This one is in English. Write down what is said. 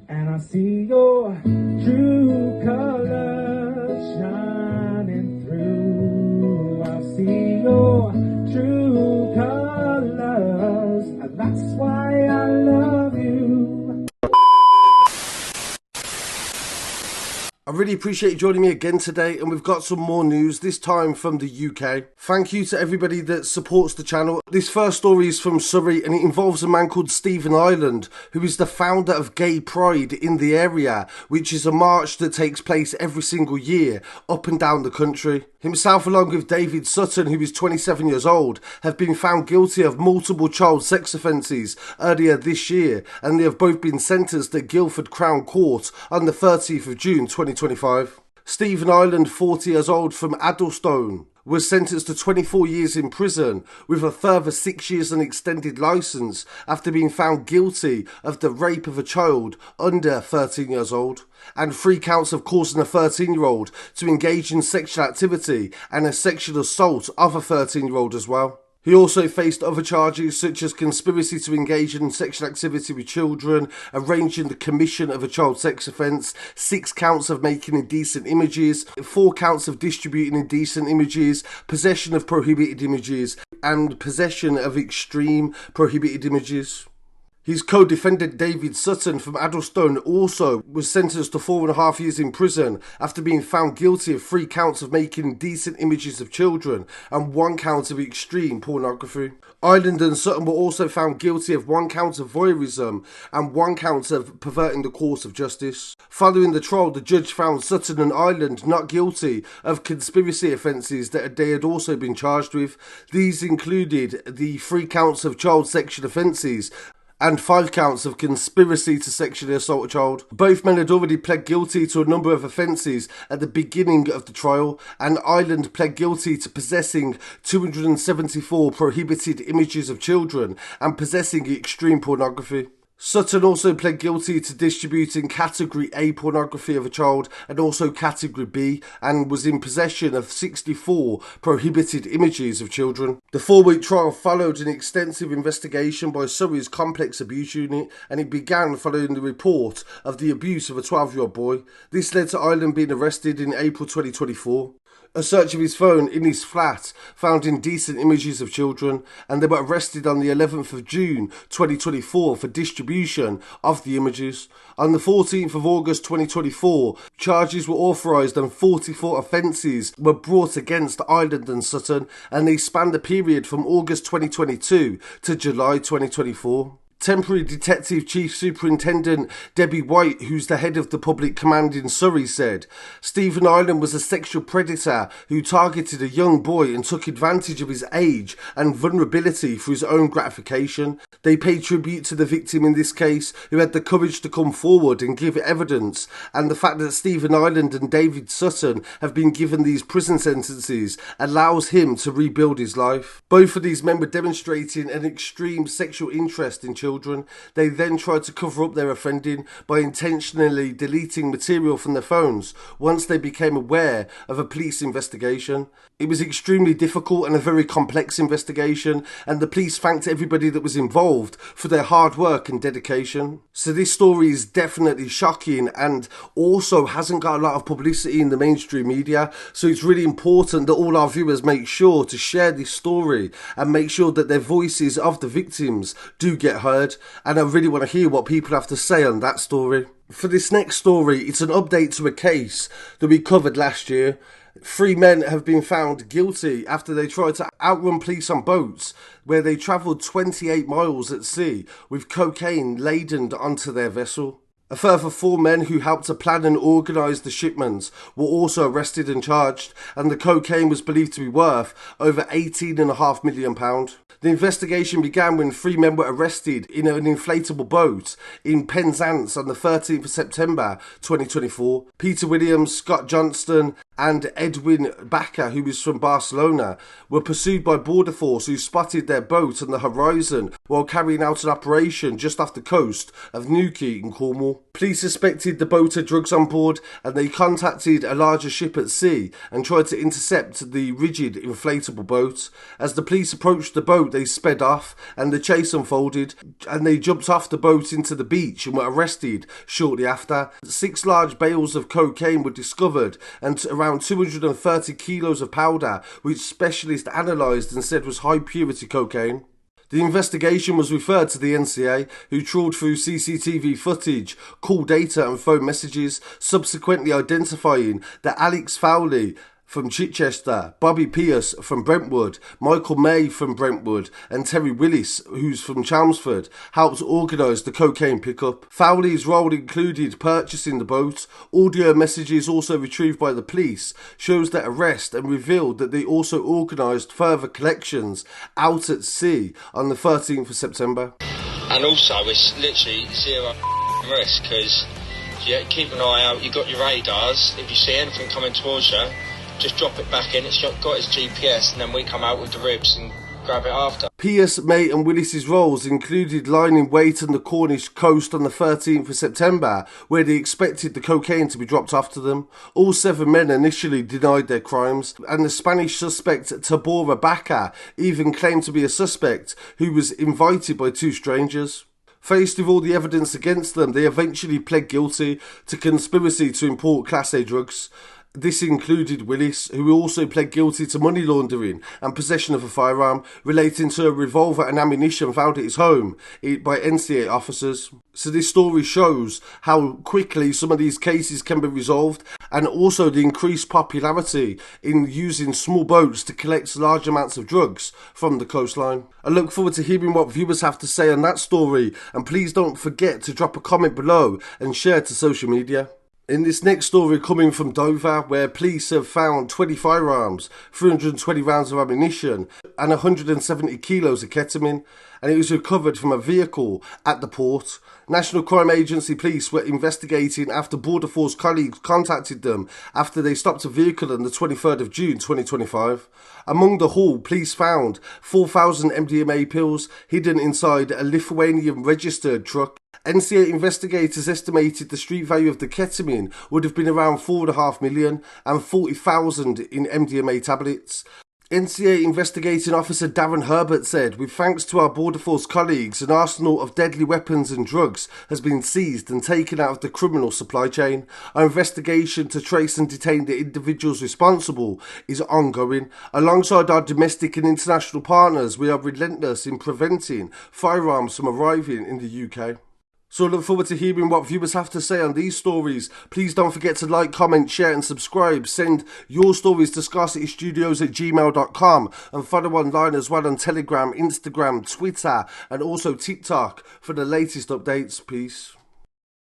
And I see your true colors shining through. I see your true colors, and that's why I love you. I really appreciate you joining me again today, and we've got some more news, this time from the UK. Thank you to everybody that supports the channel. This first story is from Surrey, and it involves a man called Sutton and Ireland, who is the founder of Gay Pride in the area, which is a march that takes place every single year up and down the country. Himself, along with David Sutton, who is 27 years old, have been found guilty of multiple child sex offences earlier this year, and they have both been sentenced at Guildford Crown Court on the 30th of June 2025. Sutton and Ireland, 40 years old, from Addlestone, was sentenced to 24 years in prison with a further 6 years on extended licence after being found guilty of the rape of a child under 13 years old and 3 counts of causing a 13-year-old to engage in sexual activity and a sexual assault of a 13-year-old as well. He also faced other charges such as conspiracy to engage in sexual activity with children, arranging the commission of a child sex offence, 6 counts of making indecent images, 4 counts of distributing indecent images, possession of prohibited images, and possession of extreme prohibited images. His co-defendant David Sutton from Addlestone also was sentenced to 4.5 years in prison after being found guilty of 3 counts of making indecent images of children and 1 count of extreme pornography. Ireland and Sutton were also found guilty of 1 count of voyeurism and 1 count of perverting the course of justice. Following the trial, the judge found Sutton and Ireland not guilty of conspiracy offences that they had also been charged with. These included the 3 counts of child sexual offences and 5 counts of conspiracy to sexually assault a child. Both men had already pled guilty to a number of offences at the beginning of the trial, and Ireland pled guilty to possessing 274 prohibited images of children and possessing extreme pornography. Sutton also pled guilty to distributing Category A pornography of a child and also Category B, and was in possession of 64 prohibited images of children. The 4-week trial followed an extensive investigation by Surrey's Complex Abuse Unit, and it began following the report of the abuse of a 12-year-old boy. This led to Ireland being arrested in April 2024. A search of his phone in his flat found indecent images of children, and they were arrested on the 11th of June 2024 for distribution of the images. On the 14th of August 2024, charges were authorised and 44 offences were brought against Ireland and Sutton, and they spanned the period from August 2022 to July 2024. Temporary Detective Chief Superintendent Debbie White, who's the head of the Public Command in Surrey, said, Sutton and Ireland was a sexual predator who targeted a young boy and took advantage of his age and vulnerability for his own gratification. They paid tribute to the victim in this case, who had the courage to come forward and give evidence, and the fact that Sutton and Ireland and David Sutton have been given these prison sentences allows him to rebuild his life. Both of these men were demonstrating an extreme sexual interest in children. They then tried to cover up their offending by intentionally deleting material from their phones once they became aware of a police investigation. It was extremely difficult and a very complex investigation, and the police thanked everybody that was involved for their hard work and dedication. So this story is definitely shocking and also hasn't got a lot of publicity in the mainstream media, so it's really important that all our viewers make sure to share this story and make sure that their voices of the victims do get heard, and I really want to hear what people have to say on that story. For this next story, it's an update to a case that we covered last year. 3 men have been found guilty after they tried to outrun police on boats where they travelled 28 miles at sea with cocaine laden onto their vessel. A further 4 men who helped to plan and organise the shipments were also arrested and charged, and the cocaine was believed to be worth over £18.5 million. The investigation began when 3 men were arrested in an inflatable boat in Penzance on the 13th of September 2024. Peter Williams, Scott Johnston and Edwin Baca, who was from Barcelona, were pursued by Border Force, who spotted their boat on the horizon while carrying out an operation just off the coast of Newquay in Cornwall. Police suspected the boat had drugs on board and they contacted a larger ship at sea and tried to intercept the rigid inflatable boat. As the police approached the boat, they sped off and the chase unfolded, and they jumped off the boat into the beach and were arrested shortly after. 6 large bales of cocaine were discovered and around 230 kilos of powder, which specialists analysed and said was high purity cocaine. The investigation was referred to the NCA, who trawled through CCTV footage, call data and phone messages, subsequently identifying that Alex Fowley from Chichester, Bobby Pierce from Brentwood, Michael May from Brentwood, and Terry Willis, who's from Chelmsford, helped organise the cocaine pickup. Fowley's role included purchasing the boat. Audio messages also retrieved by the police shows that arrest and revealed that they also organised further collections out at sea on the 13th of September. And also it's literally zero risk, because you keep an eye out, you've got your radars, if you see anything coming towards you, just drop it back in, it's got its GPS, and then we come out with the ribs and grab it after. Pierce, May and Willis's roles included lying in wait on the Cornish coast on the 13th of September, where they expected the cocaine to be dropped off to them. All 7 men initially denied their crimes, and the Spanish suspect Tabora Baca even claimed to be a suspect who was invited by 2 strangers. Faced with all the evidence against them, they eventually pled guilty to conspiracy to import Class A drugs. This included Willis, who also pled guilty to money laundering and possession of a firearm relating to a revolver and ammunition found at his home by NCA officers. So this story shows how quickly some of these cases can be resolved, and also the increased popularity in using small boats to collect large amounts of drugs from the coastline. I look forward to hearing what viewers have to say on that story, and please don't forget to drop a comment below and share to social media. In this next story coming from Dover, where police have found 20 firearms, 320 rounds of ammunition and 170 kilos of ketamine, and it was recovered from a vehicle at the port. National Crime Agency police were investigating after Border Force colleagues contacted them after they stopped a vehicle on the 23rd of June 2025. Among the haul, police found 4,000 MDMA pills hidden inside a Lithuanian registered truck. NCA investigators estimated the street value of the ketamine would have been around $4.5 million and 40,000 in MDMA tablets. NCA investigating officer Darren Herbert said, "With thanks to our Border Force colleagues, an arsenal of deadly weapons and drugs has been seized and taken out of the criminal supply chain. Our investigation to trace and detain the individuals responsible is ongoing. Alongside our domestic and international partners, we are relentless in preventing firearms from arriving in the UK." So I look forward to hearing what viewers have to say on these stories. Please don't forget to like, comment, share and subscribe. Send your stories to scarcitystudios@gmail.com and follow online as well on Telegram, Instagram, Twitter and also TikTok for the latest updates. Peace.